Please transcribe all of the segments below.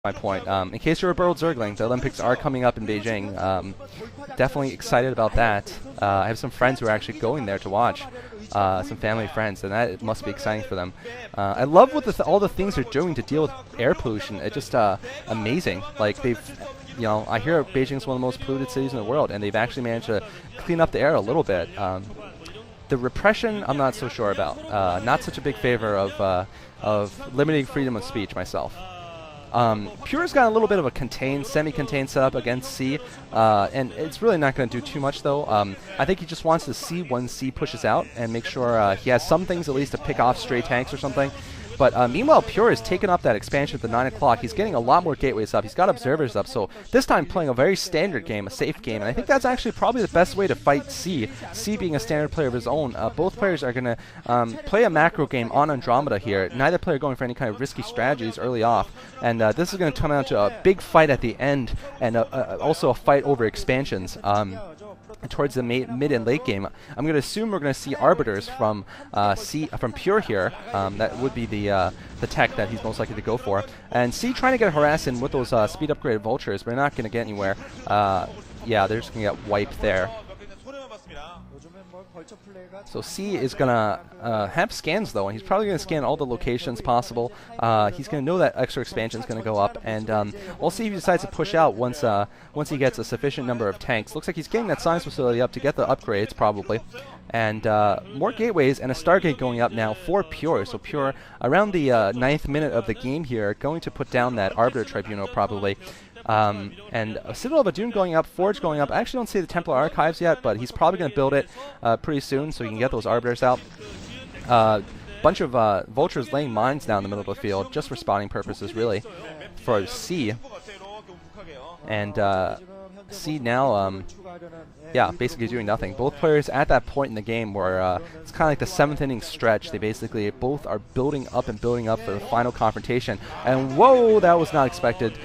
my point. In case you're a Burrowed Zergling, the Olympics are coming up in Beijing. Definitely excited about that. I have some friends who are actually going there to watch. Some family friends, and that must be exciting for them. I love what all the things they're doing to deal with air pollution. It's just amazing. Like I hear Beijing's one of the most polluted cities in the world, and they've actually managed to clean up the air a little bit. The repression, I'm not so sure about. Not such a big favor of limiting freedom of speech myself. Pure's got a little bit of a semi-contained setup against C, and it's really not going to do too much though. I think he just wants to see when C pushes out and make sure he has some things at least to pick off stray tanks or something. But meanwhile, Pure is taking up that expansion at the 9 o'clock. He's getting a lot more gateways up. He's got observers up. So this time playing a very standard game, a safe game. And I think that's actually probably the best way to fight C. C being a standard player of his own. Both players are going to play a macro game on Andromeda here. Neither player going for any kind of risky strategies early off. And this is going to come down to a big fight at the end, and also a fight over expansions. Towards the mid and late game, I'm going to assume we're going to see arbiters from Pure here. That would be the tech that he's most likely to go for. And C trying to get harassed in with those speed upgraded vultures, but they're not going to get anywhere. Yeah, they're just going to get wiped there. So C is going to have scans though, and he's probably going to scan all the locations possible. He's going to know that extra expansion is going to go up, and we'll see if he decides to push out once he gets a sufficient number of tanks. Looks like he's getting that science facility up to get the upgrades probably. And more gateways and a Stargate going up now for Pure. So Pure, around the 9th minute of the game here, going to put down that Arbiter Tribunal probably. And Citadel of Adun going up, Forge going up. I actually don't see the Templar Archives yet, but he's probably going to build it pretty soon so he can get those Arbiters out. Bunch of Vultures laying mines down the middle of the field, just for spotting purposes, really, for C. And C now, yeah, basically doing nothing. Both players at that point in the game where it's kind of like the 7th inning stretch. They basically both are building up for the final confrontation. And whoa, that was not expected.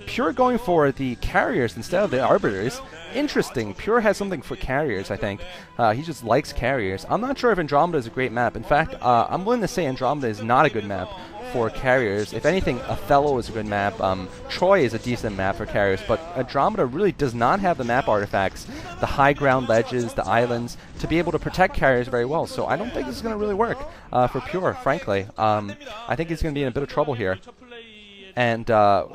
Pure going for the carriers instead of the arbiters. Interesting. Pure has something for carriers, I think. He just likes carriers. I'm not sure if Andromeda is a great map. In fact, I'm willing to say Andromeda is not a good map for carriers. If anything, Othello is a good map. Troy is a decent map for carriers, but Andromeda really does not have the map artifacts, the high ground ledges, the islands, to be able to protect carriers very well. So I don't think this is going to really work for Pure, frankly. I think he's going to be in a bit of trouble here. And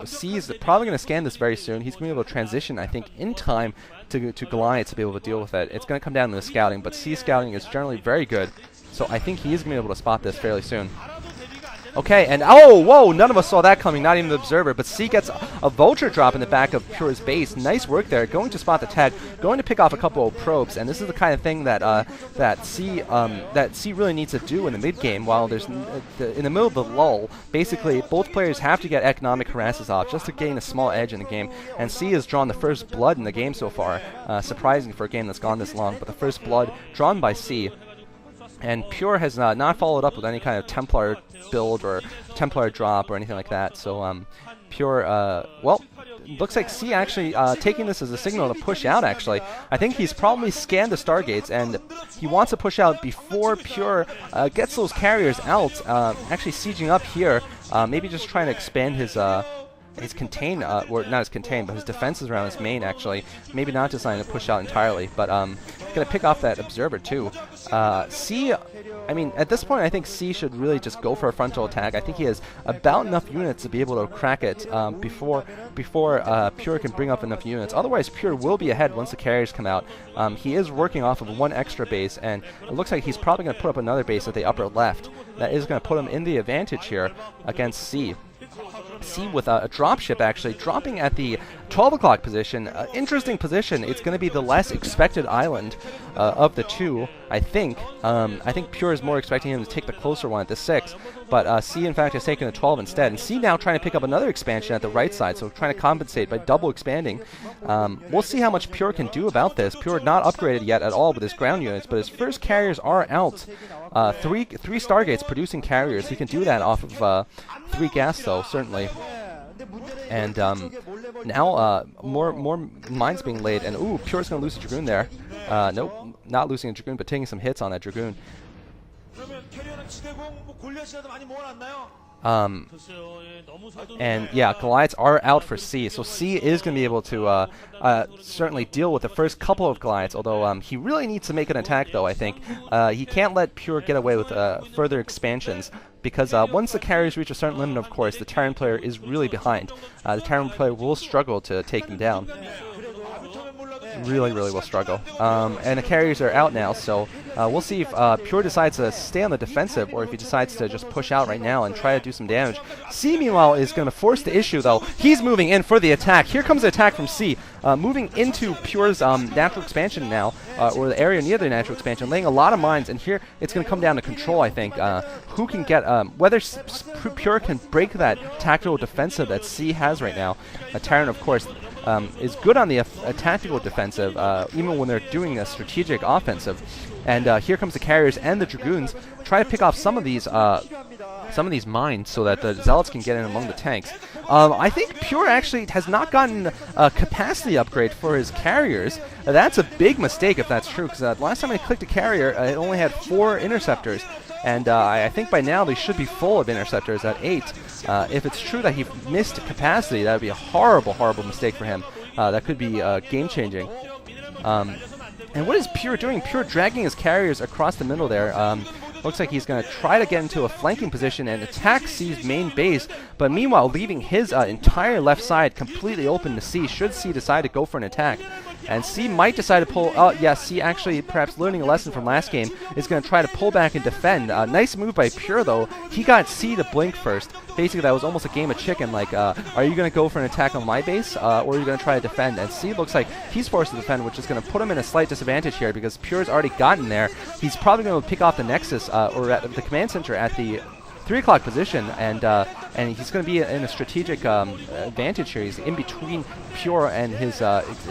C is probably going to scan this very soon. He's going to be able to transition, I think, in time to Goliath to be able to deal with it. It's going to come down to the scouting, but C scouting is generally very good. So I think he is going to be able to spot this fairly soon. Okay, and oh, whoa, none of us saw that coming, not even the observer, but C gets a vulture drop in the back of Pure's base. Nice work there, going to spot the tag, going to pick off a couple of probes, and this is the kind of thing that that C really needs to do in the mid game. While there's in the middle of the lull, basically both players have to get economic harasses off just to gain a small edge in the game. And C has drawn the first blood in the game so far, surprising for a game that's gone this long, but the first blood drawn by C. And Pure has not followed up with any kind of Templar build or Templar drop or anything like that. So Pure, well, looks like C actually taking this as a signal to push out, actually. I think he's probably scanned the Stargates, and he wants to push out before Pure gets those carriers out. Actually sieging up here, maybe just trying to expand his contain, or not his contain, but his defenses around his main, actually. Maybe not deciding to push out entirely, but going to pick off that observer too. C, I mean, at this point I think C should really just go for a frontal attack. I think he has about enough units to be able to crack it before Pure can bring up enough units. Otherwise Pure will be ahead once the carriers come out. He is working off of one extra base, and it looks like he's probably going to put up another base at the upper left. That is going to put him in the advantage here against C. C with a dropship actually dropping at the 12 o'clock position. Interesting position. It's going to be the less expected island of the two, I think. I think Pure is more expecting him to take the closer one at the 6, but C in fact is taking the 12 instead. And C now trying to pick up another expansion at the right side, so trying to compensate by double expanding. We'll see how much Pure can do about this. Pure not upgraded yet at all with his ground units, but his first carriers are out. Three Stargates producing carriers. He can do that off of 3 gas though, certainly. And now more mines being laid, and ooh, Pure's gonna lose a Dragoon there. Nope, not losing a Dragoon, but taking some hits on that Dragoon. And yeah, Goliaths are out for C, so C is going to be able to certainly deal with the first couple of Goliaths, although he really needs to make an attack though, I think. He can't let Pure get away with further expansions, because once the carriers reach a certain limit, of course, the Terran player is really behind. The Terran player will struggle to take them down. Really will struggle. And the carriers are out now, so we'll see if Pure decides to stay on the defensive or if he decides to just push out right now and try to do some damage. C, meanwhile, is going to force the issue, though. He's moving in for the attack. Here comes the attack from C, moving into Pure's natural expansion now, or the area near the natural expansion, laying a lot of mines, and here it's going to come down to control, I think. Who can get, whether Pure can break that tactical defensive that C has right now. Terran, of course, is good on the tactical defensive, even when they're doing a strategic offensive. And here comes the carriers and the dragoons, try to pick off some of these mines so that the zealots can get in among the tanks. I think Pure actually has not gotten a capacity upgrade for his carriers. That's a big mistake if that's true, because last time I clicked a carrier, it only had 4 interceptors. And I think by now they should be full of interceptors at 8. If it's true that he missed capacity, that would be a horrible mistake for him. That could be game-changing. And what is Pure doing? Pure dragging his carriers across the middle there. Looks like he's going to try to get into a flanking position and attack C's main base, but meanwhile leaving his entire left side completely open to C, should C decide to go for an attack. And C might decide to pull, yeah, C actually perhaps learning a lesson from last game is going to try to pull back and defend. Nice move by Pure though. He got C to blink first. Basically that was almost a game of chicken, like, are you going to go for an attack on my base, or are you going to try to defend? And C looks like he's forced to defend, which is going to put him in a slight disadvantage here because Pure's already gotten there. He's probably going to pick off the Nexus, or at the command center at the 3 o'clock position, and he's going to be in a strategic advantage here. He's in between Pure and his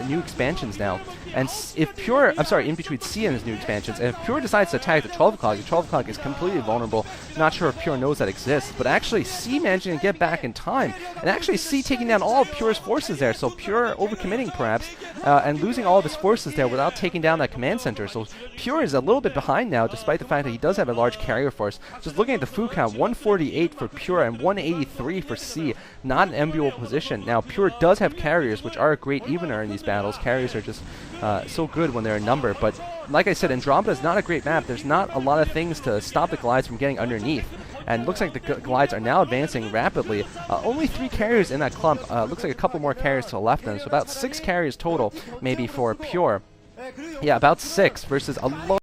new expansions now. And if Pure, I'm sorry, in between C and his new expansions, and if Pure decides to attack the 12 o'clock, the 12 o'clock is completely vulnerable. Not sure if Pure knows that exists, but actually C managing to get back in time, and actually C taking down all of Pure's forces there, so Pure overcommitting perhaps, and losing all of his forces there without taking down that command center. So Pure is a little bit behind now, despite the fact that he does have a large carrier force. Just looking at the food count, 148 for Pure and 183 for C. Not an enviable position. Now Pure does have carriers, which are a great evener in these battles. Carriers are just so good when they're in number, but like I said, Andromeda is not a great map. There's not a lot of things to stop the Goliaths from getting underneath. And it looks like the Goliaths are now advancing rapidly. Only 3 carriers in that clump. Looks like a couple more carriers to the left then, so about 6 carriers total maybe for Pure. Yeah, about 6 versus a low